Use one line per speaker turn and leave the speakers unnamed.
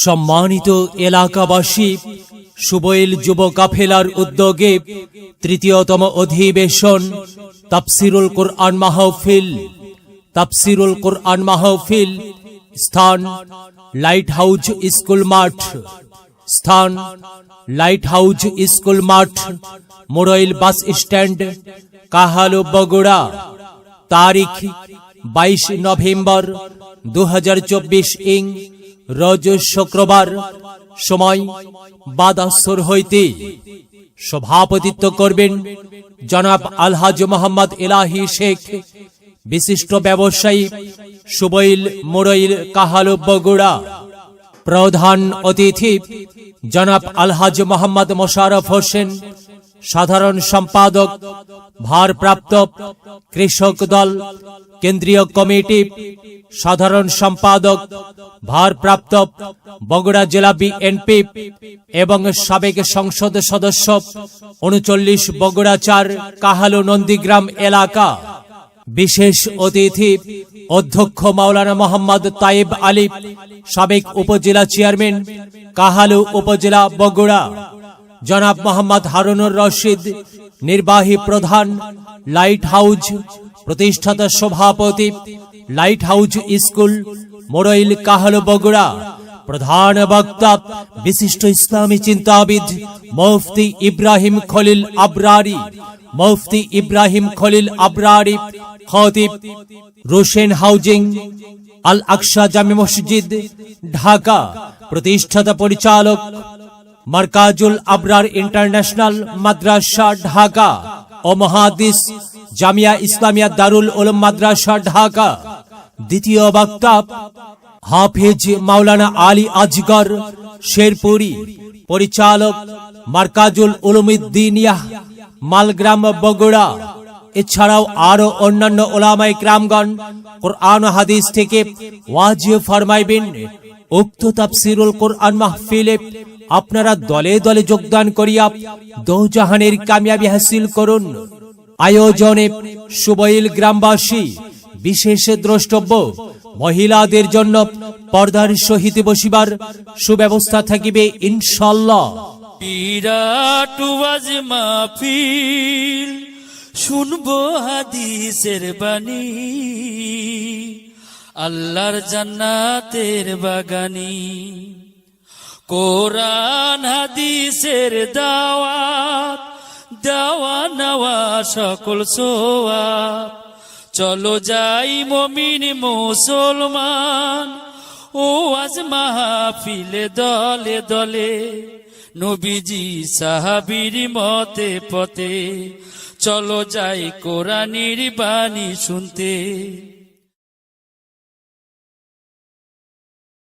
সম্মানিত এলাকাবাসী, সুবইল যুব কাফেলার উদ্যোগে তৃতীয়তম অধিবেশন তাফসিরুল কুরআন মাহফিল। স্থান লাইট হাউস স্কুল মাঠ, মোড়ইল বাস স্ট্যান্ড, কাহালু, বগুড়া। তারিখ 22 নভেম্বর 2024 রোজ শুক্রবার। সময় বাদ আসর হইতে। সভাপতিত্ব করবেন জনাব আলহাজ মোহাম্মদ এলাহি শেখ, বিশিষ্ট ব্যবসায়ী, সুবইল, মোড়ইল, কাহালু, বগুড়া। প্রধান অতিথি জনাব আলহাজ মোহাম্মদ মোশাররফ হোসেন, সাধারণ সম্পাদক, ভারপ্রাপ্ত কৃষক দল কেন্দ্রীয় কমিটি, সাধারণ সম্পাদক, ভারপ্রাপ্ত বগুড়া জেলা বিএনপি এবং সাবেক সংসদ সদস্য 39 বগুড়া 4 কাহালু নন্দীগ্রাম এলাকা। বিশেষ অতিথি অধ্যক্ষ মাওলানা মোহাম্মদ তাইব আলী, সাবেক উপজেলা চেয়ারম্যান, কাহালু উপজেলা, বগুড়া। জনাব মোহাম্মদ হারুনুর রশিদ, নির্বাহী প্রধান, লাইট হাউস, প্রতিষ্ঠাতা সভাপতি, lighthouse school, Morail, Kahalu, Bogura. প্রধান বক্তা বিশিষ্ট ইসলামী চিন্তাবিদ মুফতি ইব্রাহিম খলিল আবরারি, খতিব, রোশেন হাউজিং, আল আকসা জামে মসজিদ, ঢাকা। প্রতিষ্ঠাতা পরিচালক মারকাজুল আবরার ইন্টারন্যাশনাল মাদ্রাসা, ঢাকা ও মুহাদ্দিস জামিয়া ইসলামিয়া দারুল উলুম মাদ্রাসা, ঢাকা। দ্বিতীয় বক্তা হাফেজ মাওলানা আলী আজগর শেরপুরি, পরিচালক মারকাজুল উলুমিদ্দিনিয়াহ, মালগ্রাম, বগুড়া। এছাড়াও আরো অন্যান্য ওলামায়ে কেরামগণ কোরআন ও হাদিস থেকে ওয়াজ ফরমাইবেন। উক্ত তাফসিরুল কুরআন মাহফিলে আপনারা দলে দলে যোগদান করিয়া দোজাহানের কামিয়াবি হাসিল করুন। আয়োজনে সুবইল গ্রামবাসী। বিশেষ দ্রষ্টব্য, মহিলাদের জন্য পর্দার সহিত বসিবার সুব্যবস্থা থাকিবে ইনশাআল্লাহ।
বিরাট ওয়াজ মাহফিল, শুনবো হাদিসের বাণী, আল্লাহর জান্নাতের বাগানি। কোরআন হাদিসের দাওয়াত, দেওয়া নেওয়া সকল সোয়াব। চলো যাই মুমিন মুসলমান, ওয়াজ মাহফিলে দলে দলে, নবীজি সাহাবীর মতে পথে। চলো যাই কোরআনের বাণী শুনতে।